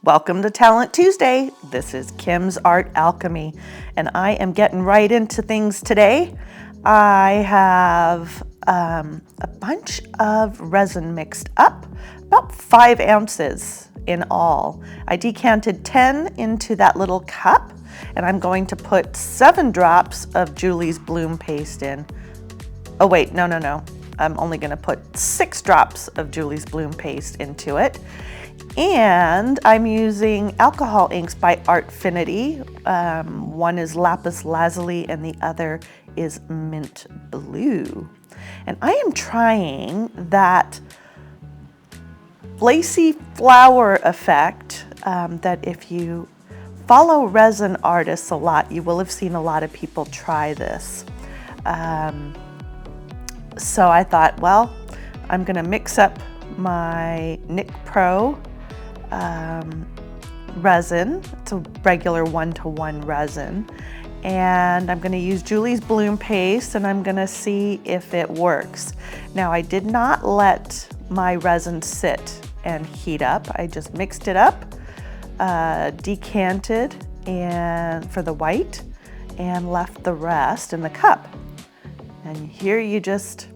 Welcome to Talent Tuesday. This is Kim's Art Alchemy, and I am getting right into things today. I have a bunch of resin mixed up, about 5 ounces in all. I decanted 10 into that little cup, and I'm going to put 7 drops of Julie's Bloom paste in. Oh wait, no. I'm only gonna put 6 drops of Julie's Bloom paste into it. And I'm using alcohol inks by Artfinity. One is Lapis Lazuli and the other is Mint Blue. And I am trying that lacy flower effect that if you follow resin artists a lot, you will have seen a lot of people try this. So I thought, well, I'm gonna mix up my NicPro resin. It's a regular 1-to-1 resin. And I'm gonna use Julie's Bloom paste and I'm gonna see if it works. Now I did not let my resin sit and heat up. I just mixed it up, decanted and for the white and left the rest in the cup. And here you just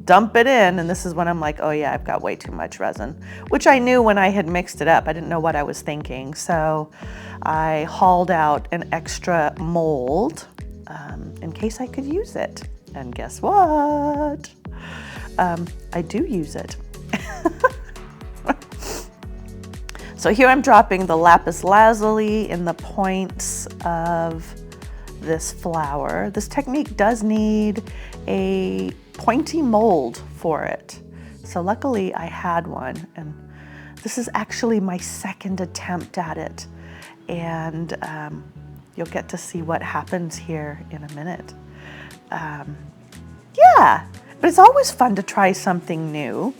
dump it in, and this is when I'm like, oh yeah, I've got way too much resin, which I knew when I had mixed it up. I didn't know what I was thinking, so I hauled out an extra mold in case I could use it. And guess what? I do use it. So here I'm dropping the Lapis Lazuli in the points of this flower. This technique does need a pointy mold for it. So luckily I had one, and this is actually my second attempt at it. And you'll get to see what happens here in a minute. Yeah, but it's always fun to try something new.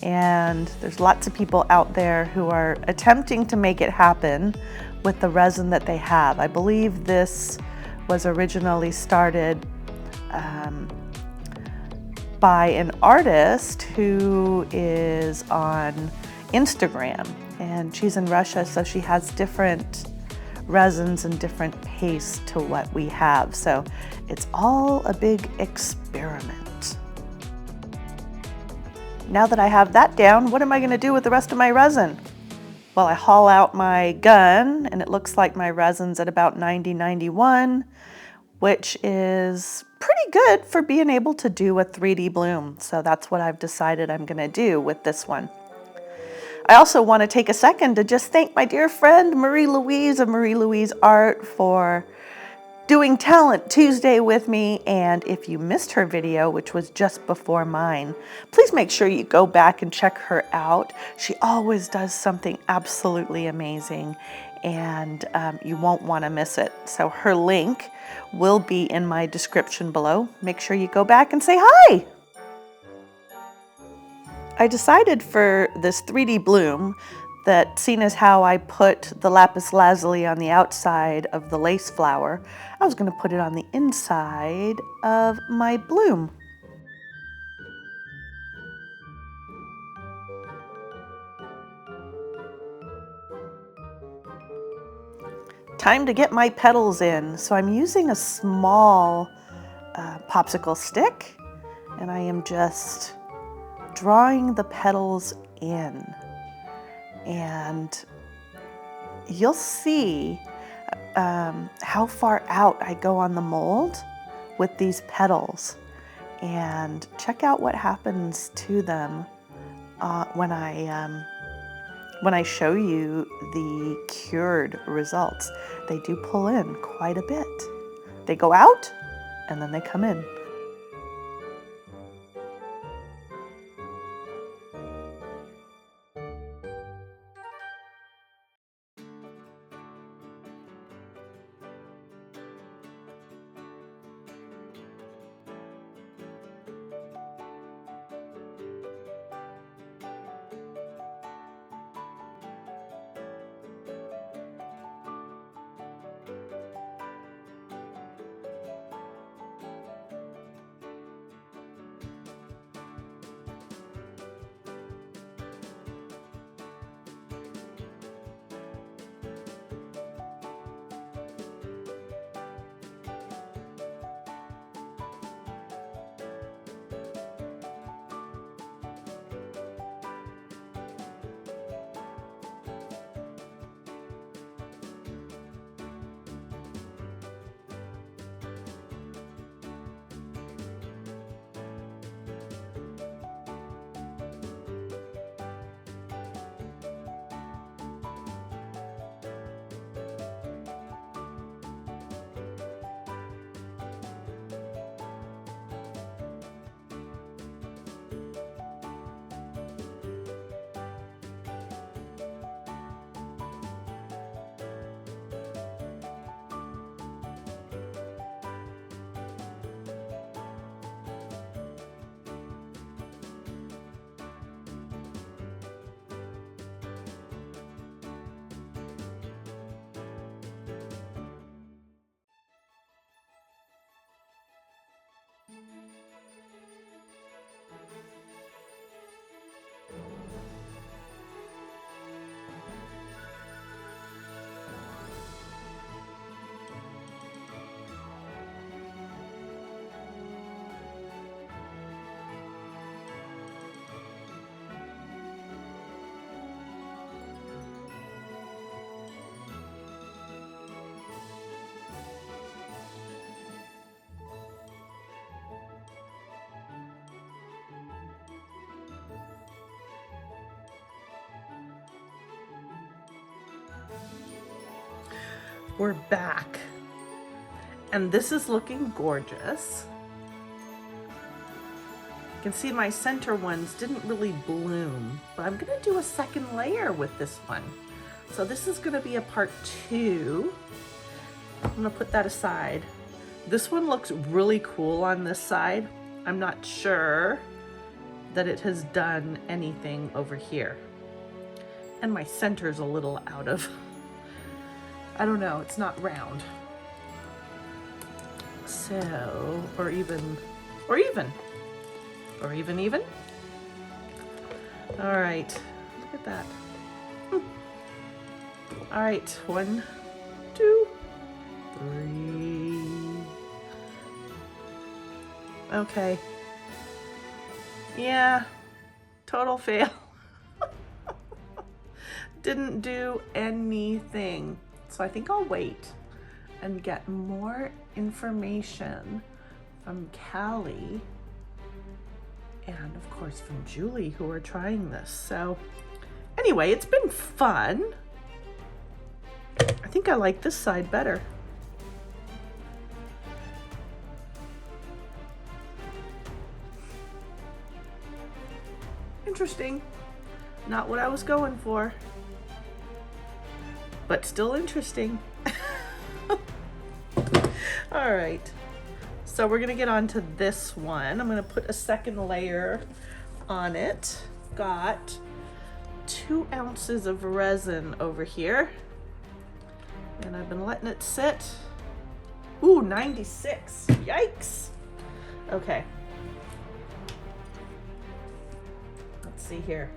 And there's lots of people out there who are attempting to make it happen with the resin that they have. I believe this was originally started by an artist who is on Instagram, and she's in Russia, so she has different resins and different pastes to what we have. So it's all a big experiment. Now that I have that down, what am I gonna do with the rest of my resin? Well, I haul out my gun and it looks like my resin's at about 90-91, which is pretty good for being able to do a 3D bloom. So that's what I've decided I'm gonna do with this one. I also wanna take a second to just thank my dear friend Marie-Louise of LouiseArt for doing Talent Tuesday with me. And if you missed her video, which was just before mine, please make sure you go back and check her out. She always does something absolutely amazing, and you won't want to miss it. So her link will be in my description below. Make sure you go back and say hi. I decided for this 3D bloom that, seeing as how I put the Lapis Lazuli on the outside of the lace flower, I was going to put it on the inside of my bloom. Time to get my petals in. So I'm using a small popsicle stick, and I am just drawing the petals in. And you'll see how far out I go on the mold with these petals, and check out what happens to them when I show you the cured results. They do pull in quite a bit. They go out and then they come in. we're back. And this is looking gorgeous. You can see my center ones didn't really bloom, but I'm gonna do a second layer with this one. So this is gonna be a part 2. I'm gonna put that aside. This one looks really cool on this side. I'm not sure that it has done anything over here. And my center's a little out of, I don't know, it's not round. So, or even. All right, look at that. All right, 1, 2, 3. Okay. Yeah, total fail. Didn't do anything. So I think I'll wait and get more information from Callie and of course from Julie, who are trying this. So anyway, it's been fun. I think I like this side better. Interesting. Not what I was going for, but still interesting. All right, so we're gonna get on to this one. I'm gonna put a second layer on it. Got 2 ounces of resin over here, and I've been letting it sit. Ooh, 96, yikes. Okay. Let's see here.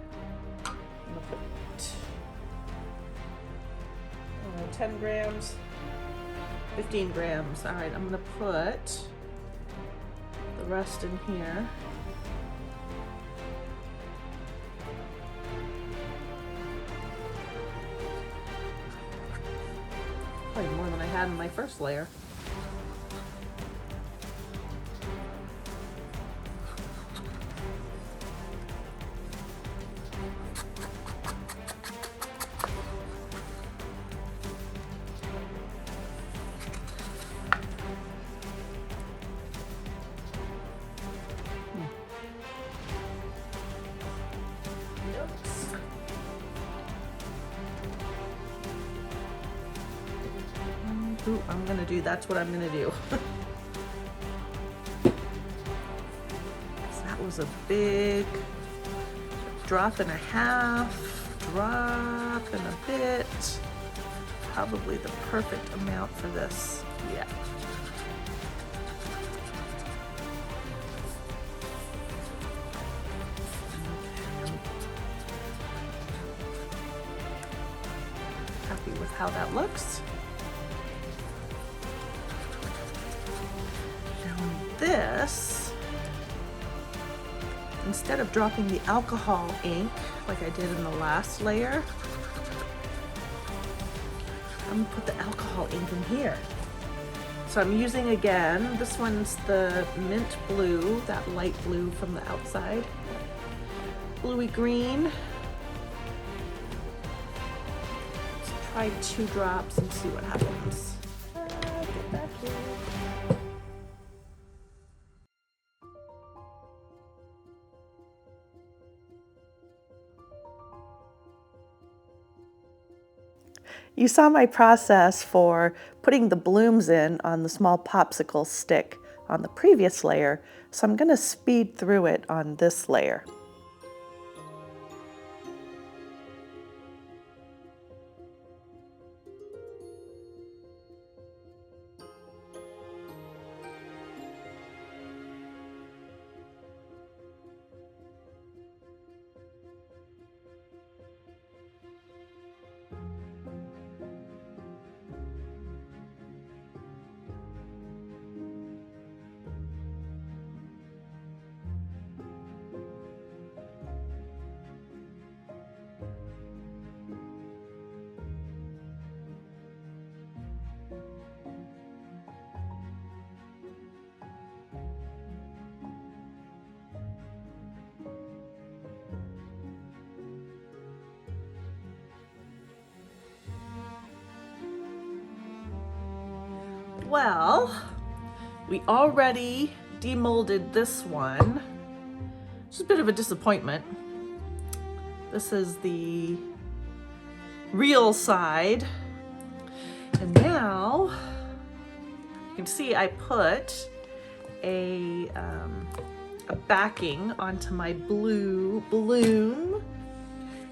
I'm gonna put 10 grams, 15 grams. All right, I'm gonna put the rest in here. Probably more than I had in my first layer. Ooh, I'm gonna do, that's what I'm gonna do. That was a big drop and a half, drop and a bit. Probably the perfect amount for this, yeah. Happy with how that looks. This, instead of dropping the alcohol ink like I did in the last layer, I'm gonna put the alcohol ink in here. So I'm using, again, this one's the mint blue, that light blue from the outside. Bluey green. Let's try 2 drops and see what happens. Get back here. You saw my process for putting the blooms in on the small popsicle stick on the previous layer, so I'm going to speed through it on this layer. Well, we already demolded this one. Just a bit of a disappointment. This is the real side. And now you can see I put a backing onto my blue balloon,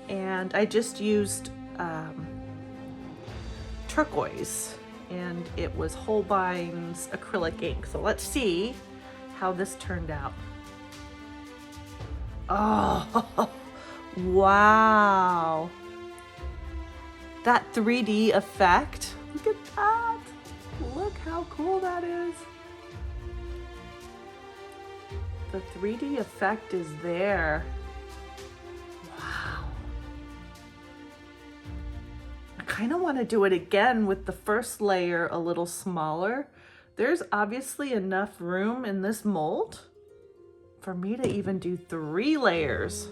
and I just used turquoise, and it was Holbein's acrylic ink. So let's see how this turned out. Oh, wow. That 3D effect, look at that. Look how cool that is. The 3D effect is there. Wow. I kind of want to do it again with the first layer a little smaller. There's obviously enough room in this mold for me to even do 3 layers.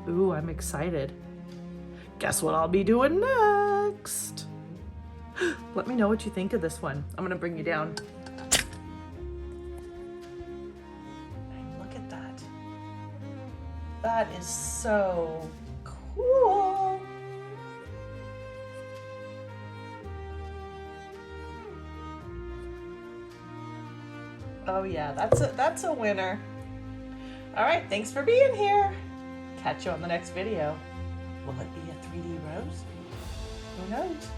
Ooh, I'm excited. Guess what I'll be doing next? Let me know what you think of this one. I'm gonna bring you down. Look at that. That is so cool. Oh yeah, that's a winner. All right, thanks for being here. Catch you on the next video. Will it be a 3D rose? Who knows?